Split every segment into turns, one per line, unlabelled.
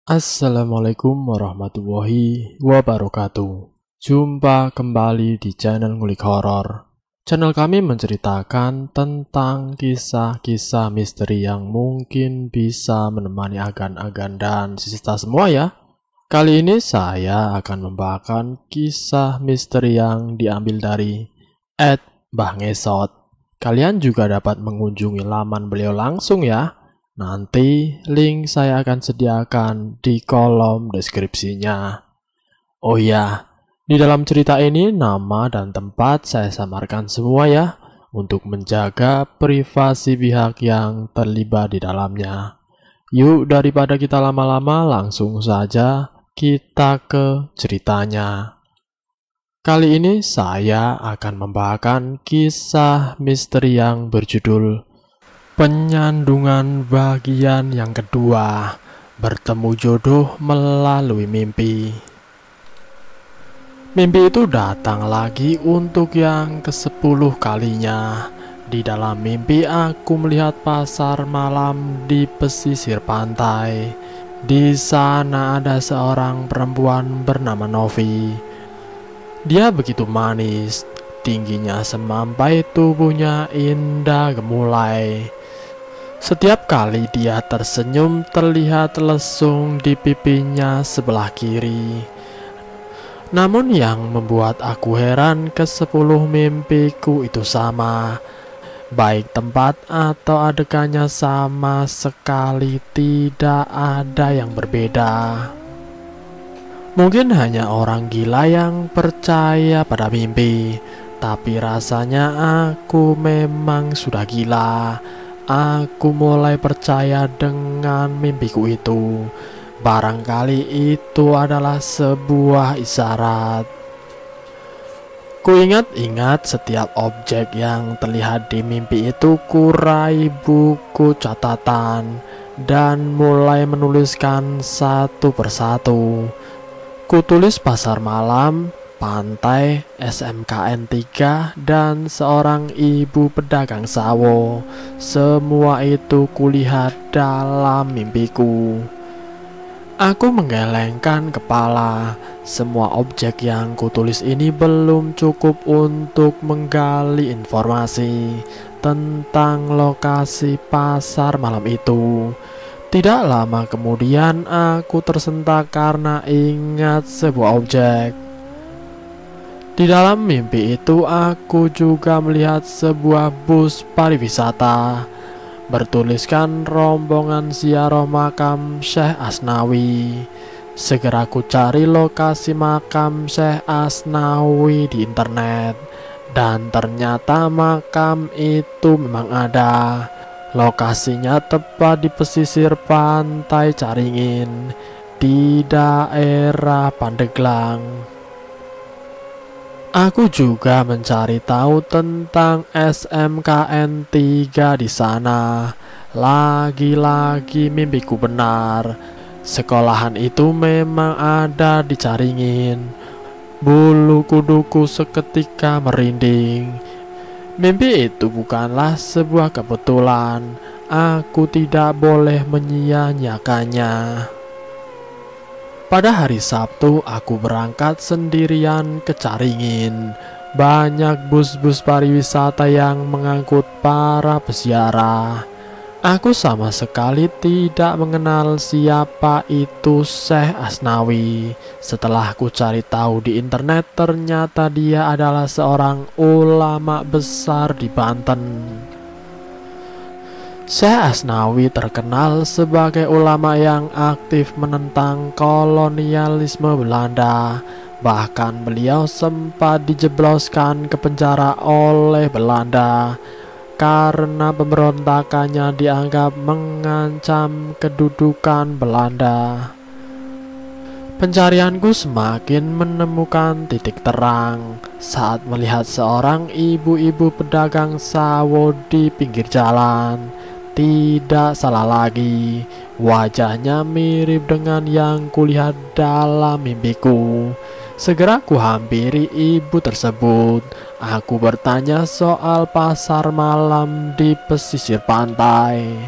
Assalamualaikum warahmatullahi wabarakatuh. Jumpa kembali di channel Ngulik Horor. Channel kami menceritakan tentang kisah-kisah misteri yang mungkin bisa menemani agan-agan dan sisita semua ya. Kali ini saya akan membawakan kisah misteri yang diambil dari Mbah Ngesot. Kalian juga dapat mengunjungi laman beliau langsung ya. Nanti link saya akan sediakan di kolom deskripsinya. Oh ya, di dalam cerita ini nama dan tempat saya samarkan semua ya, untuk menjaga privasi pihak yang terlibat di dalamnya. Yuk daripada kita lama-lama langsung saja kita ke ceritanya. Kali ini saya akan membawakan kisah misteri yang berjudul Penyandungan bagian yang kedua, bertemu jodoh melalui mimpi. Mimpi itu datang lagi untuk yang ke-10 kalinya. Di dalam mimpi aku melihat pasar malam di pesisir pantai. Di sana ada seorang perempuan bernama Novi. Dia begitu manis, tingginya semampai, tubuhnya indah gemulai. Setiap kali dia tersenyum terlihat lesung di pipinya sebelah kiri. Namun yang membuat aku heran, ke-10 mimpiku itu sama. Baik tempat atau adegannya sama sekali, tidak ada yang berbeda. Mungkin hanya orang gila yang percaya pada mimpi, tapi rasanya aku memang sudah gila. Aku mulai percaya dengan mimpiku itu. Barangkali itu adalah sebuah isyarat. Kuingat-ingat setiap objek yang terlihat di mimpi itu, kurai buku catatan dan mulai menuliskan satu persatu. Kutulis pasar malam, pantai, SMKN 3, dan seorang ibu pedagang sawo. Semua itu kulihat dalam mimpiku. Aku menggelengkan kepala. Semua objek yang kutulis ini belum cukup untuk menggali informasi tentang lokasi pasar malam itu. Tidak lama kemudian aku tersentak karena ingat sebuah objek. Di dalam mimpi itu aku juga melihat sebuah bus pariwisata bertuliskan rombongan ziarah makam Syekh Asnawi. Segera aku cari lokasi makam Syekh Asnawi di internet, dan ternyata makam itu memang ada. Lokasinya tepat di pesisir pantai Caringin, di daerah Pandeglang. Aku juga mencari tahu tentang SMKN 3 di sana. Lagi-lagi mimpiku benar. Sekolahan itu memang ada di Caringin. Bulu kuduku seketika merinding. Mimpi itu bukanlah sebuah kebetulan. Aku tidak boleh menyia-nyiakannya. Pada hari Sabtu aku berangkat sendirian ke Caringin. Banyak bus-bus pariwisata yang mengangkut para peziarah. Aku sama sekali tidak mengenal siapa itu Syekh Asnawi. Setelah aku cari tahu di internet, ternyata dia adalah seorang ulama besar di Banten. Syekh Asnawi terkenal sebagai ulama yang aktif menentang kolonialisme Belanda. Bahkan beliau sempat dijebloskan ke penjara oleh Belanda karena pemberontakannya dianggap mengancam kedudukan Belanda. Pencarianku semakin menemukan titik terang saat melihat seorang ibu-ibu pedagang sawo di pinggir jalan. Tidak salah lagi, wajahnya mirip dengan yang kulihat dalam mimpiku. Segera ku hampiri ibu tersebut. Aku bertanya soal pasar malam di pesisir pantai.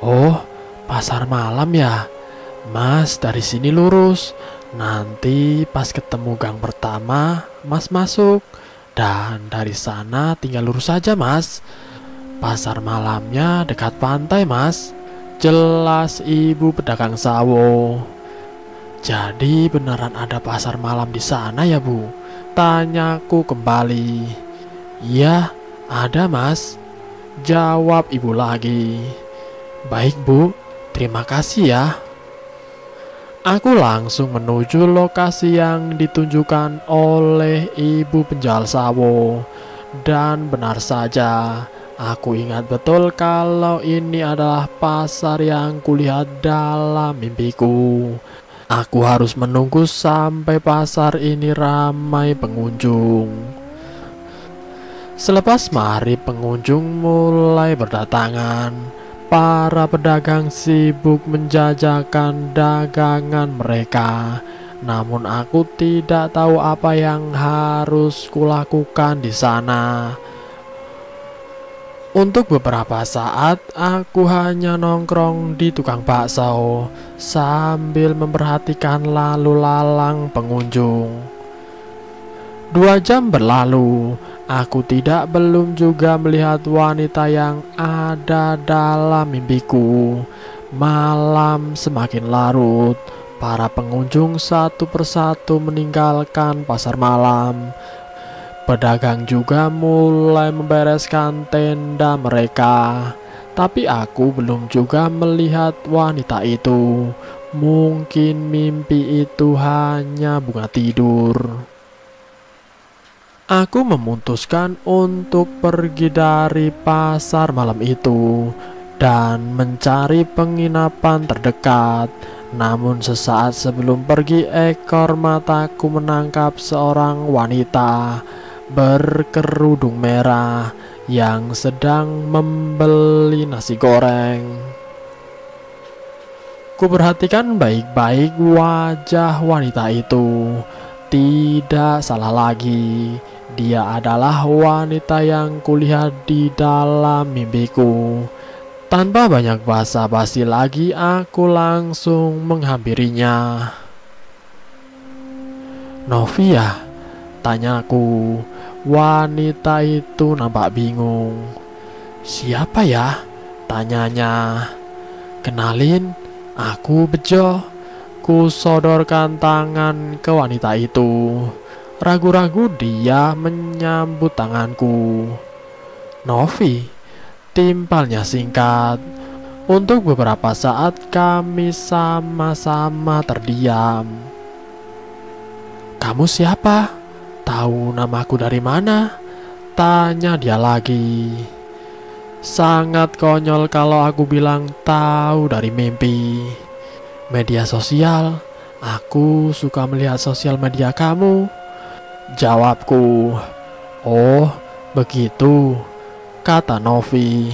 Oh, pasar malam ya? Mas, dari sini lurus. Nanti pas ketemu gang pertama, Mas masuk. Dan dari sana tinggal lurus saja, Mas. Pasar malamnya dekat pantai, Mas. Jelas ibu pedagang sawo. Jadi beneran ada pasar malam di sana ya, Bu? Tanyaku kembali. Iya, ada, Mas. Jawab ibu lagi. Baik, Bu. Terima kasih ya. Aku langsung menuju lokasi yang ditunjukkan oleh ibu penjual sawo. Dan benar saja, aku ingat betul kalau ini adalah pasar yang kulihat dalam mimpiku. Aku harus menunggu sampai pasar ini ramai pengunjung. Selepas maghrib, pengunjung mulai berdatangan. Para pedagang sibuk menjajakan dagangan mereka. Namun aku tidak tahu apa yang harus kulakukan di sana. Untuk beberapa saat, aku hanya nongkrong di tukang bakso sambil memperhatikan lalu lalang pengunjung. 2 jam berlalu, aku belum juga melihat wanita yang ada dalam mimpiku. Malam semakin larut, para pengunjung satu persatu meninggalkan pasar malam. Pedagang juga mulai membereskan tenda mereka. Tapi aku belum juga melihat wanita itu. Mungkin mimpi itu hanya bunga tidur. Aku memutuskan untuk pergi dari pasar malam itu dan mencari penginapan terdekat. Namun sesaat sebelum pergi, ekor mataku menangkap seorang wanita berkerudung merah yang sedang membeli nasi goreng. Kuperhatikan baik-baik wajah wanita itu. Tidak salah lagi, dia adalah wanita yang kulihat di dalam mimpiku. Tanpa banyak basa-basi lagi, aku langsung menghampirinya. "Novia?" tanyaku. Wanita itu nampak bingung. "Siapa ya?" tanyanya. "Kenalin, aku Bejo." Ku sodorkan tangan ke wanita itu. Ragu-ragu dia menyambut tanganku. "Novi," timpalnya singkat. Untuk beberapa saat kami sama-sama terdiam. "Kamu siapa? Tahu namaku dari mana?" tanya dia lagi. Sangat konyol kalau aku bilang tahu dari mimpi. "Media sosial, aku suka melihat sosial media kamu," jawabku. "Oh, begitu," kata Novi.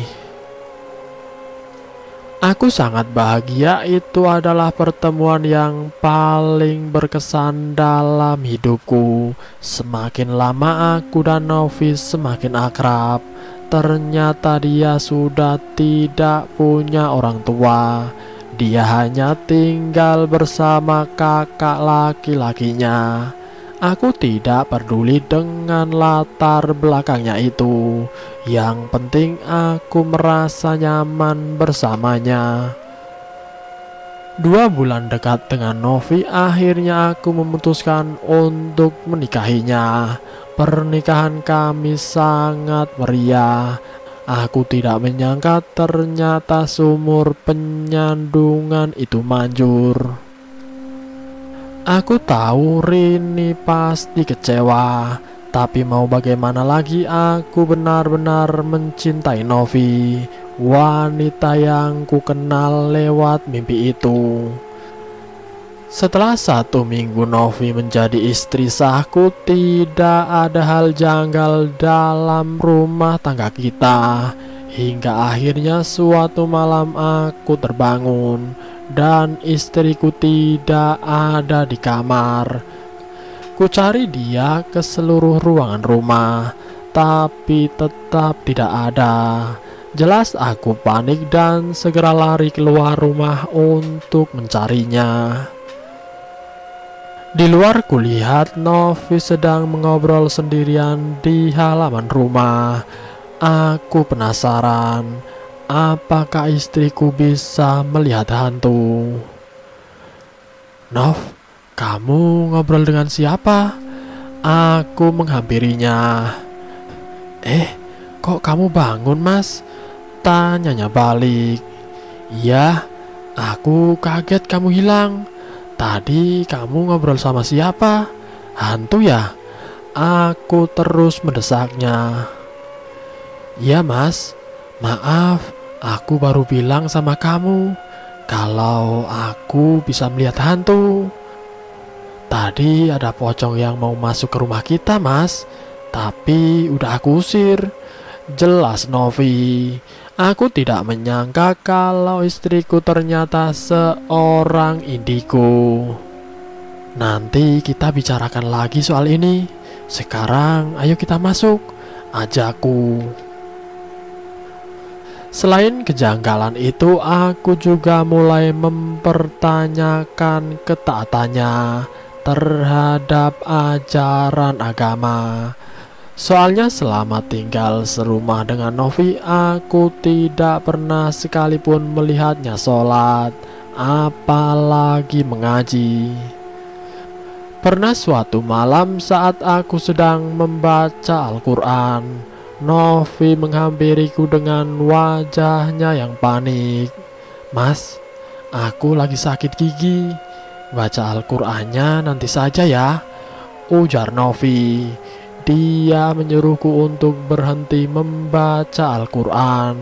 Aku sangat bahagia, itu adalah pertemuan yang paling berkesan dalam hidupku. Semakin lama aku dan Novi semakin akrab. Ternyata dia sudah tidak punya orang tua. Dia hanya tinggal bersama kakak laki-lakinya. Aku tidak peduli dengan latar belakangnya itu. Yang penting aku merasa nyaman bersamanya. 2 bulan dekat dengan Novi, akhirnya aku memutuskan untuk menikahinya. Pernikahan kami sangat meriah. Aku tidak menyangka ternyata sumur penyandungan itu manjur. Aku tahu Rini pasti kecewa, tapi mau bagaimana lagi, aku benar-benar mencintai Novi, wanita yang ku kenal lewat mimpi itu. Setelah 1 minggu Novi menjadi istri sahku, tidak ada hal janggal dalam rumah tangga kita. Hingga akhirnya suatu malam aku terbangun dan istriku tidak ada di kamar. Ku cari dia ke seluruh ruangan rumah, tapi tetap tidak ada. Jelas aku panik dan segera lari keluar rumah untuk mencarinya. Di luar kulihat Novi sedang mengobrol sendirian di halaman rumah. Aku penasaran, apakah istriku bisa melihat hantu? Nov, kamu ngobrol dengan siapa? Aku menghampirinya. Kok kamu bangun, Mas? Tanyanya balik. Iya, aku kaget kamu hilang. Tadi kamu ngobrol sama siapa? Hantu ya? Aku terus mendesaknya. Iya mas, maaf, aku baru bilang sama kamu kalau aku bisa melihat hantu. Tadi ada pocong yang mau masuk ke rumah kita mas, tapi udah aku usir. Jelas Novi. Aku tidak menyangka kalau istriku ternyata seorang indigo. Nanti kita bicarakan lagi soal ini. Sekarang ayo kita masuk, ajakku. Selain kejanggalan itu, aku juga mulai mempertanyakan ketaatannya terhadap ajaran agama. Soalnya selama tinggal serumah dengan Novi, aku tidak pernah sekalipun melihatnya sholat, apalagi mengaji. Pernah suatu malam saat aku sedang membaca Al-Quran, Novi menghampiriku dengan wajahnya yang panik. Mas, aku lagi sakit gigi. Baca Al-Qurannya nanti saja ya, ujar Novi. Dia menyuruhku untuk berhenti membaca Al-Quran.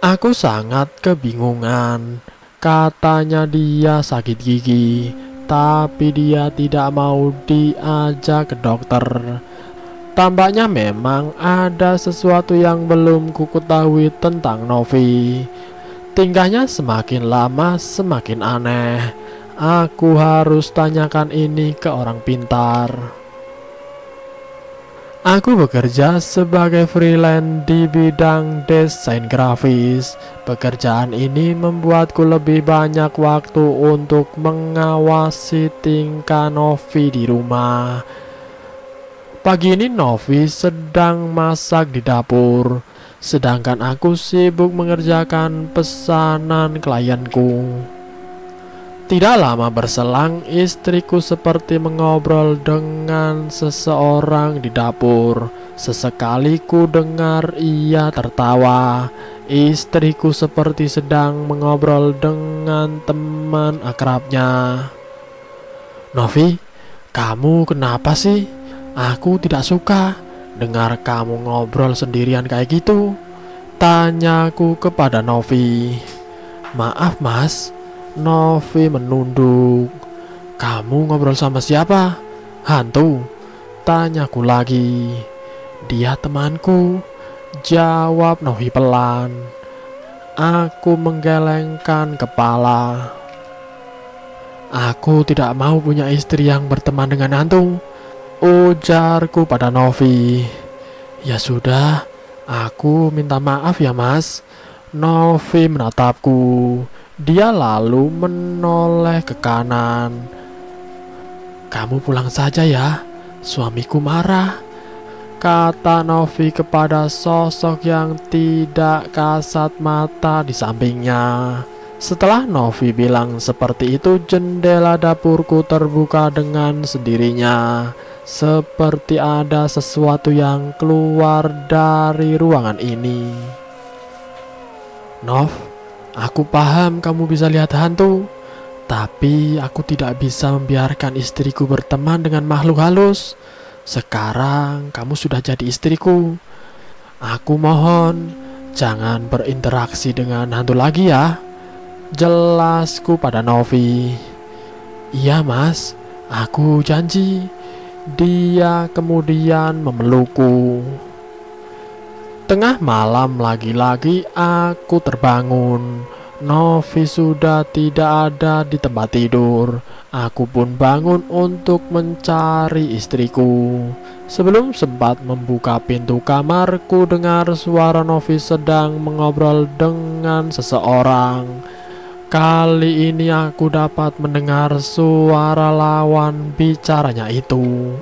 Aku sangat kebingungan. Katanya dia sakit gigi, tapi dia tidak mau diajak ke dokter. Tampaknya memang ada sesuatu yang belum kuketahui tentang Novi. Tingkahnya semakin lama semakin aneh. Aku harus tanyakan ini ke orang pintar. Aku bekerja sebagai freelance di bidang desain grafis. Pekerjaan ini membuatku lebih banyak waktu untuk mengawasi tingkah Novi di rumah. Pagi ini Novi sedang masak di dapur, sedangkan aku sibuk mengerjakan pesanan klienku. Tidak lama berselang, istriku seperti mengobrol dengan seseorang di dapur. Sesekali ku dengar ia tertawa. Istriku seperti sedang mengobrol dengan teman akrabnya. Novi, kamu kenapa sih? Aku tidak suka dengar kamu ngobrol sendirian kayak gitu, tanyaku kepada Novi. Maaf mas, Novi menunduk. Kamu ngobrol sama siapa? Hantu? Tanyaku lagi. Dia temanku, jawab Novi pelan. Aku menggelengkan kepala. Aku tidak mau punya istri yang berteman dengan hantu, ujarku pada Novi. Ya sudah, aku minta maaf ya mas. Novi menatapku. Dia lalu menoleh ke kanan. Kamu pulang saja ya, suamiku marah, kata Novi kepada sosok yang tidak kasat mata di sampingnya. Setelah Novi bilang seperti itu, jendela dapurku terbuka dengan sendirinya, seperti ada sesuatu yang keluar dari ruangan ini. Nov, aku paham kamu bisa lihat hantu, tapi aku tidak bisa membiarkan istriku berteman dengan makhluk halus. Sekarang kamu sudah jadi istriku. Aku mohon, jangan berinteraksi dengan hantu lagi ya, jelasku pada Novi. Iya mas, aku janji. Dia kemudian memelukku. Tengah malam lagi-lagi aku terbangun. Novi sudah tidak ada di tempat tidur. Aku pun bangun untuk mencari istriku. Sebelum sempat membuka pintu kamarku, dengar suara Novi sedang mengobrol dengan seseorang. Kali ini aku dapat mendengar suara lawan bicaranya itu.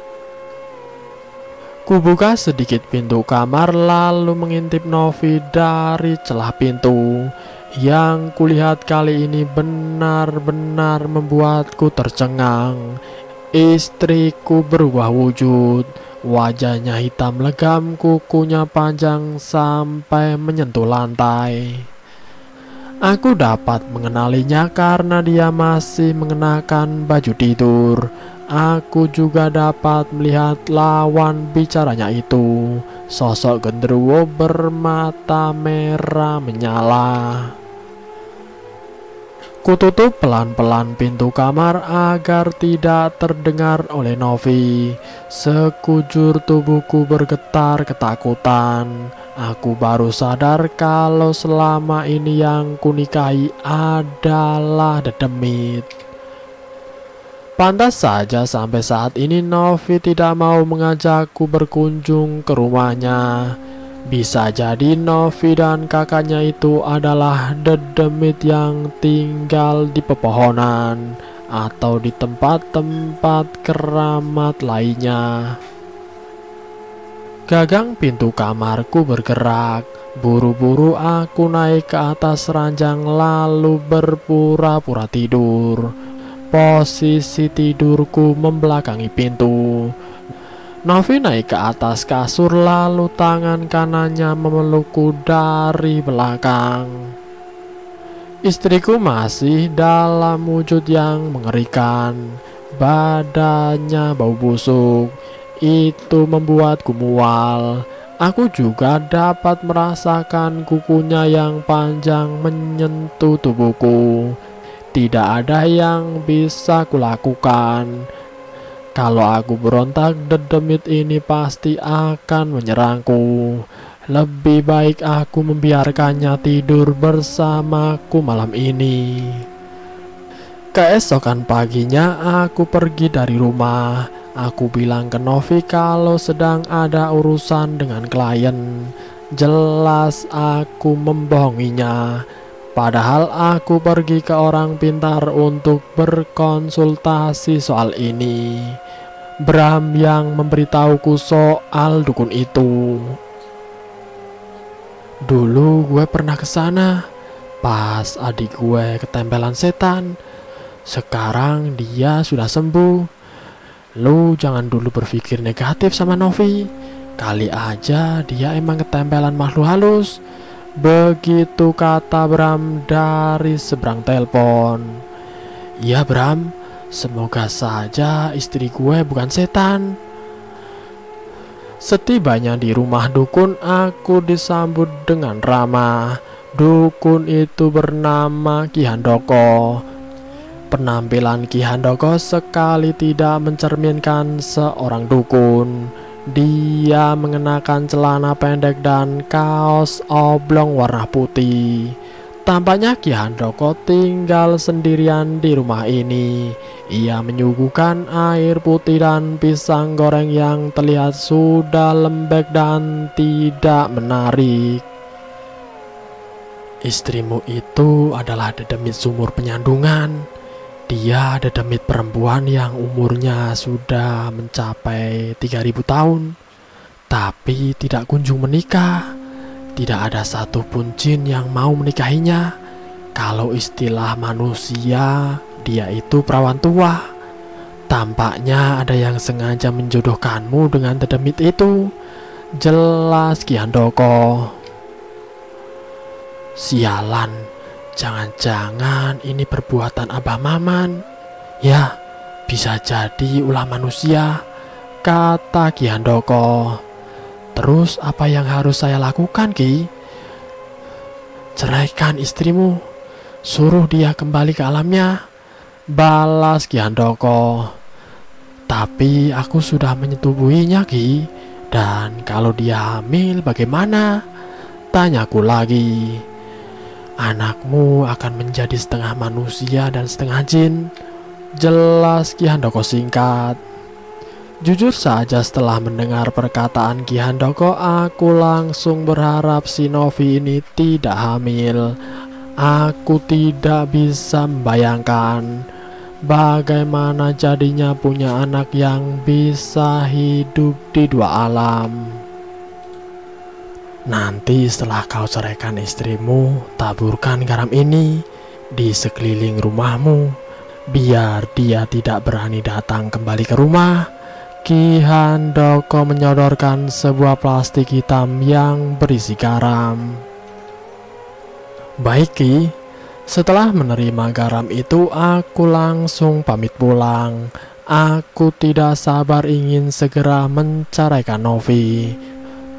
Kubuka sedikit pintu kamar lalu mengintip Novi dari celah pintu. Yang kulihat kali ini benar-benar membuatku tercengang. Istriku berubah wujud. Wajahnya hitam legam, kukunya panjang sampai menyentuh lantai. Aku dapat mengenalinya karena dia masih mengenakan baju tidur. Aku juga dapat melihat lawan bicaranya itu. Sosok genderuwo bermata merah menyala. Kututup pelan-pelan pintu kamar agar tidak terdengar oleh Novi. Sekujur tubuhku bergetar ketakutan. Aku baru sadar kalau selama ini yang kunikahi adalah dedemit. Pantas saja sampai saat ini Novi tidak mau mengajakku berkunjung ke rumahnya. Bisa jadi Novi dan kakaknya itu adalah dedemit yang tinggal di pepohonan atau di tempat-tempat keramat lainnya. Gagang pintu kamarku bergerak. Buru-buru aku naik ke atas ranjang lalu berpura-pura tidur. Posisi tidurku membelakangi pintu. Novi naik ke atas kasur lalu tangan kanannya memelukku dari belakang. Istriku masih dalam wujud yang mengerikan. Badannya bau busuk. Itu membuatku mual. Aku juga dapat merasakan kukunya yang panjang menyentuh tubuhku. Tidak ada yang bisa kulakukan. Kalau aku berontak, dedemit ini pasti akan menyerangku. Lebih baik aku membiarkannya tidur bersamaku malam ini. Keesokan paginya aku pergi dari rumah. Aku bilang ke Novi kalau sedang ada urusan dengan klien. Jelas aku membohonginya. Padahal aku pergi ke orang pintar untuk berkonsultasi soal ini. Bram yang memberitahuku soal dukun itu. Dulu gue pernah ke sana pas adik gue ketempelan setan. Sekarang dia sudah sembuh. Lu jangan dulu berpikir negatif sama Novi. Kali aja dia emang ketempelan makhluk halus. Begitu kata Bram dari seberang telepon. Ya Bram, semoga saja istri gue bukan setan. Setibanya di rumah dukun, aku disambut dengan ramah. Dukun itu bernama Ki Handoko. Penampilan Ki Handoko sekali tidak mencerminkan seorang dukun. Dia mengenakan celana pendek dan kaos oblong warna putih. Tampaknya Ki Handoko tinggal sendirian di rumah ini. Ia menyuguhkan air putih dan pisang goreng yang terlihat sudah lembek dan tidak menarik. Istrimu itu adalah dedemit sumur penyandungan. Dia dedemit perempuan yang umurnya sudah mencapai 3000 tahun, tapi tidak kunjung menikah. Tidak ada satupun jin yang mau menikahinya. Kalau istilah manusia, dia itu perawan tua. Tampaknya ada yang sengaja menjodohkanmu dengan dedemit itu. Jelas Ki Handoko. Sialan, jangan-jangan ini perbuatan Abah Maman. Ya, bisa jadi ulah manusia, kata Ki Handoko. Terus apa yang harus saya lakukan, Ki? Ceraikan istrimu, suruh dia kembali ke alamnya, balas Ki Handoko. Tapi aku sudah menyetubuhinya, Ki. Dan kalau dia hamil bagaimana? Tanyaku lagi. Anakmu akan menjadi setengah manusia dan setengah jin, jelas Ki Handoko singkat. Jujur saja setelah mendengar perkataan Ki Handoko, aku langsung berharap si Novi ini tidak hamil. Aku tidak bisa membayangkan bagaimana jadinya punya anak yang bisa hidup di dua alam. Nanti setelah kau ceraikan istrimu, taburkan garam ini di sekeliling rumahmu, biar dia tidak berani datang kembali ke rumah. Ki Handoko menyodorkan sebuah plastik hitam yang berisi garam. Baik Ki, setelah menerima garam itu aku langsung pamit pulang. Aku tidak sabar ingin segera menceraikan Novi.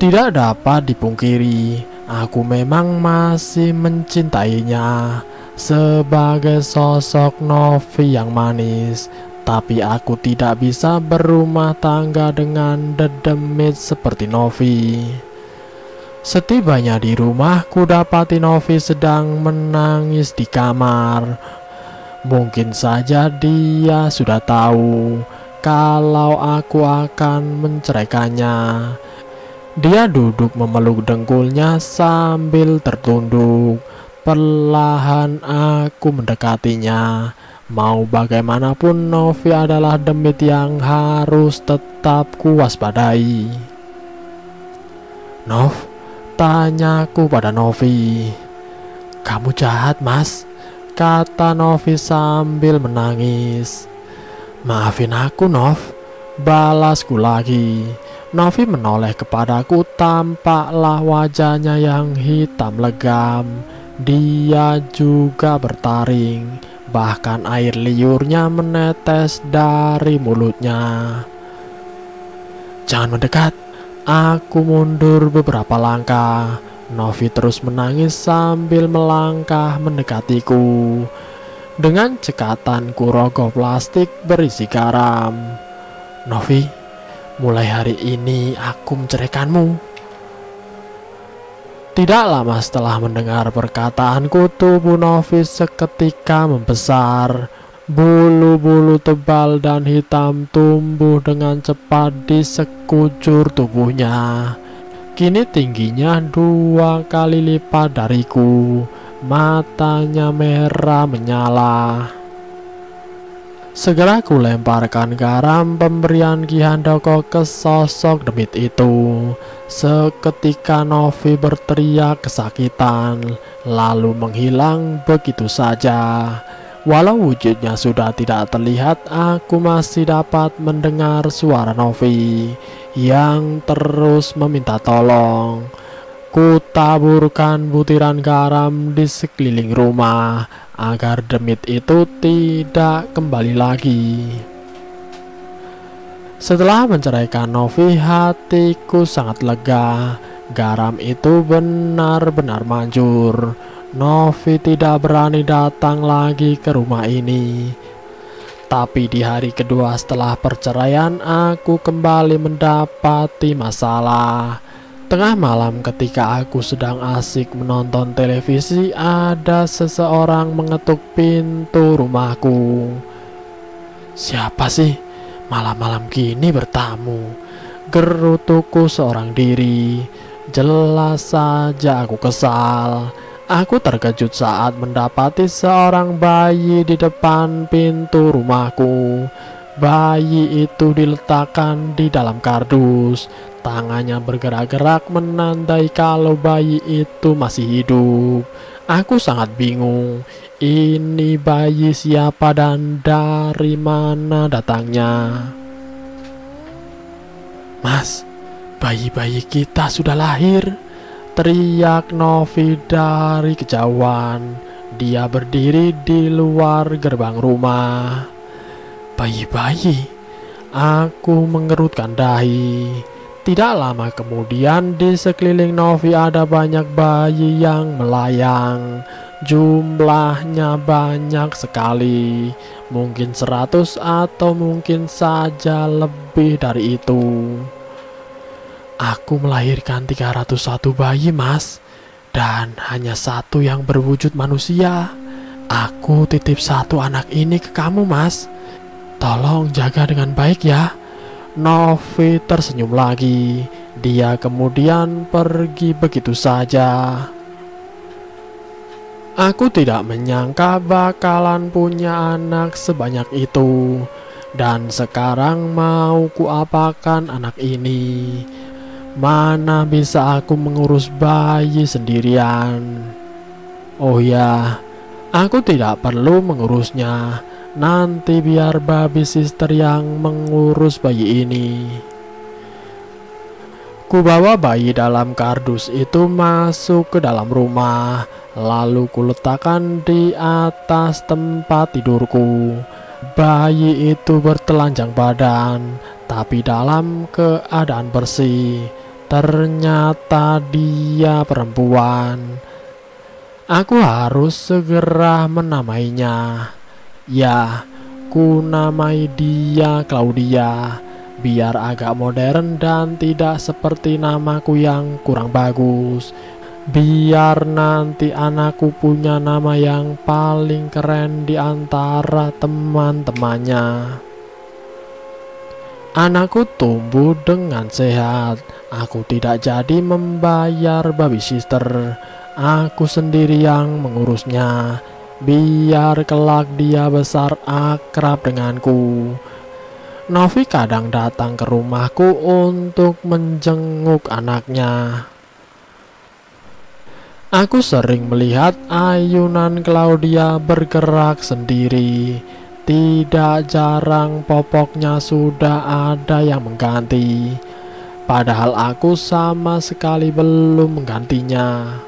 Tidak dapat dipungkiri, aku memang masih mencintainya sebagai sosok Novi yang manis. Tapi aku tidak bisa berumah tangga dengan dedemit seperti Novi. Setibanya di rumah, ku dapati Novi sedang menangis di kamar. Mungkin saja dia sudah tahu kalau aku akan menceraikannya. Dia duduk memeluk dengkulnya sambil tertunduk. Perlahan aku mendekatinya. Mau bagaimanapun Novi adalah demit yang harus tetap kuwaspadai. Nov, tanyaku pada Novi. Kamu jahat mas, kata Novi sambil menangis. Maafin aku Nov, balasku lagi. Novi menoleh kepadaku, tampaklah wajahnya yang hitam legam. Dia juga bertaring. Bahkan air liurnya menetes dari mulutnya. Jangan mendekat. Aku mundur beberapa langkah. Novi terus menangis sambil melangkah mendekatiku. Dengan cekatanku rogoh plastik berisi garam. Novi, mulai hari ini aku menceraikanmu. Tidak lama setelah mendengar perkataanku, tubuh Novi seketika membesar. Bulu-bulu tebal dan hitam tumbuh dengan cepat di sekujur tubuhnya. Kini tingginya 2 kali lipat dariku. Matanya merah menyala. Segera ku lemparkan garam pemberian Ki Handoko ke sosok demit itu. Seketika Novi berteriak kesakitan, lalu menghilang begitu saja. Walau wujudnya sudah tidak terlihat, aku masih dapat mendengar suara Novi yang terus meminta tolong. Ku taburkan butiran garam di sekeliling rumah agar demit itu tidak kembali lagi. Setelah menceraikan Novi, hatiku sangat lega. Garam itu benar-benar manjur. Novi tidak berani datang lagi ke rumah ini. Tapi di hari kedua setelah perceraian, aku kembali mendapati masalah. Tengah malam ketika aku sedang asik menonton televisi, ada seseorang mengetuk pintu rumahku. Siapa sih malam-malam gini bertamu? Gerutuku seorang diri. Jelas saja aku kesal. Aku terkejut saat mendapati seorang bayi di depan pintu rumahku. Bayi itu diletakkan di dalam kardus. Tangannya bergerak-gerak menandai kalau bayi itu masih hidup. Aku sangat bingung. Ini bayi siapa dan dari mana datangnya? Mas, bayi-bayi kita sudah lahir, teriak Novi dari kejauhan. Dia berdiri di luar gerbang rumah. Bayi-bayi, aku mengerutkan dahi. Tidak lama kemudian di sekeliling Novi ada banyak bayi yang melayang. Jumlahnya banyak sekali. Mungkin 100 atau mungkin saja lebih dari itu. Aku melahirkan 301 bayi mas. dan hanya satu yang berwujud manusia. Aku titip satu anak ini ke kamu, Mas. Tolong jaga dengan baik ya. Novi tersenyum lagi. Dia kemudian pergi begitu saja. Aku tidak menyangka bakalan punya anak sebanyak itu. Dan sekarang mau kuapakan anak ini? Mana bisa aku mengurus bayi sendirian? Oh ya, aku tidak perlu mengurusnya. Nanti biar baby sister yang mengurus bayi ini. Kubawa bayi dalam kardus itu masuk ke dalam rumah, lalu kuletakkan di atas tempat tidurku. Bayi itu bertelanjang badan, tapi dalam keadaan bersih. Ternyata dia perempuan. Aku harus segera menamainya. Ya, ku namai dia Claudia, biar agak modern dan tidak seperti namaku yang kurang bagus. Biar nanti anakku punya nama yang paling keren di antara teman-temannya. Anakku tumbuh dengan sehat. Aku tidak jadi membayar babysitter. Aku sendiri yang mengurusnya. Biar kelak dia besar akrab denganku. Novi kadang datang ke rumahku untuk menjenguk anaknya. Aku sering melihat ayunan Claudia bergerak sendiri. Tidak jarang popoknya sudah ada yang mengganti. Padahal aku sama sekali belum menggantinya.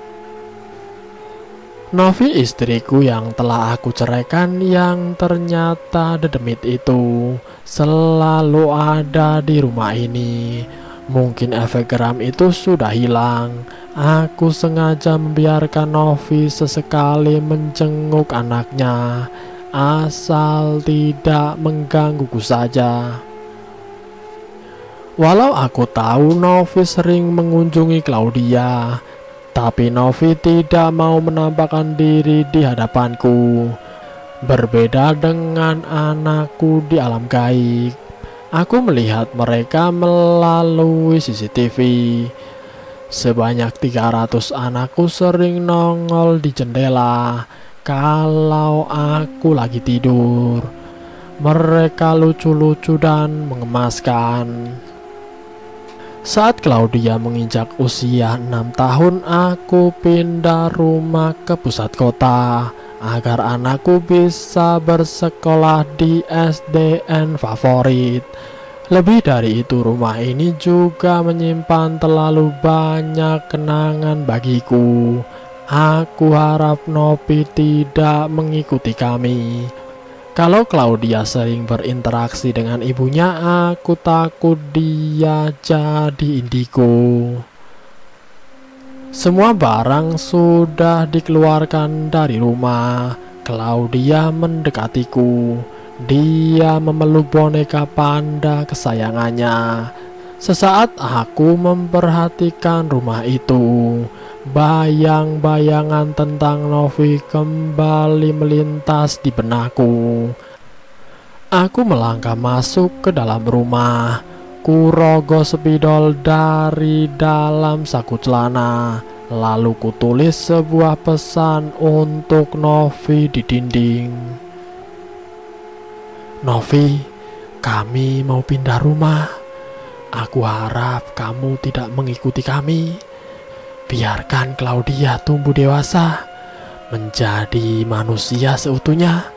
Novi istriku yang telah aku ceraikan yang ternyata dedemit itu selalu ada di rumah ini. Mungkin efek geram itu sudah hilang. Aku sengaja membiarkan Novi sesekali menjenguk anaknya, asal tidak menggangguku saja. Walau aku tahu Novi sering mengunjungi Claudia, tapi Novi tidak mau menampakkan diri di hadapanku. Berbeda dengan anakku di alam gaib. Aku melihat mereka melalui CCTV. Sebanyak 300 anakku sering nongol di jendela kalau aku lagi tidur. Mereka lucu-lucu dan mengemaskan. Saat Claudia menginjak usia 6 tahun, aku pindah rumah ke pusat kota agar anakku bisa bersekolah di SDN favorit. Lebih dari itu, rumah ini juga menyimpan terlalu banyak kenangan bagiku. Aku harap Novi tidak mengikuti kami. Kalau Claudia sering berinteraksi dengan ibunya, aku takut dia jadi indigo. Semua barang sudah dikeluarkan dari rumah. Claudia mendekatiku. Dia memeluk boneka panda kesayangannya. Sesaat aku memperhatikan rumah itu. Bayang-bayangan tentang Novi kembali melintas di benakku. Aku melangkah masuk ke dalam rumah. Kurogoh spidol dari dalam saku celana. Lalu kutulis sebuah pesan untuk Novi di dinding. Novi, kami mau pindah rumah. Aku harap kamu tidak mengikuti kami. Biarkan Claudia tumbuh dewasa, menjadi manusia seutuhnya.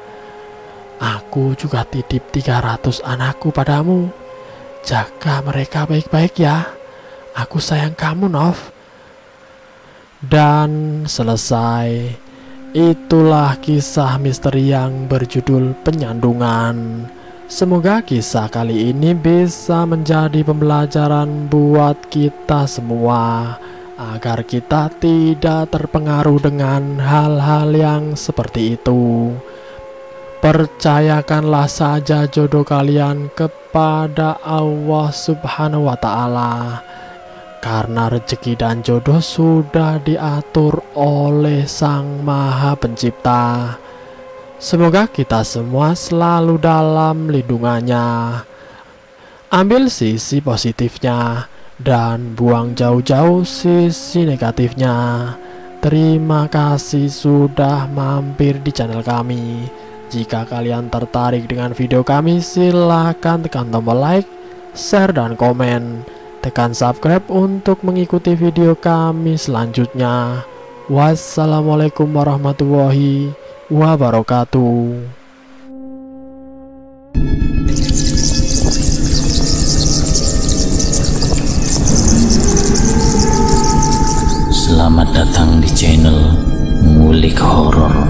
Aku juga titip 300 anakku padamu. Jaga mereka baik-baik ya. Aku sayang kamu, Nov. Dan selesai. Itulah kisah misteri yang berjudul Penyandungan. Semoga kisah kali ini bisa menjadi pembelajaran buat kita semua, agar kita tidak terpengaruh dengan hal-hal yang seperti itu. Percayakanlah saja jodoh kalian kepada Allah Subhanahu wa Ta'ala. karena rezeki dan jodoh sudah diatur oleh Sang Maha Pencipta. Semoga kita semua selalu dalam lindungannya. Ambil sisi positifnya dan buang jauh-jauh sisi negatifnya. Terima kasih sudah mampir di channel kami. Jika kalian tertarik dengan video kami, silahkan tekan tombol like, share, dan komen. Tekan subscribe untuk mengikuti video kami selanjutnya. Wassalamualaikum warahmatullahi wabarakatuh.
Selamat datang di channel Ngulik Horor.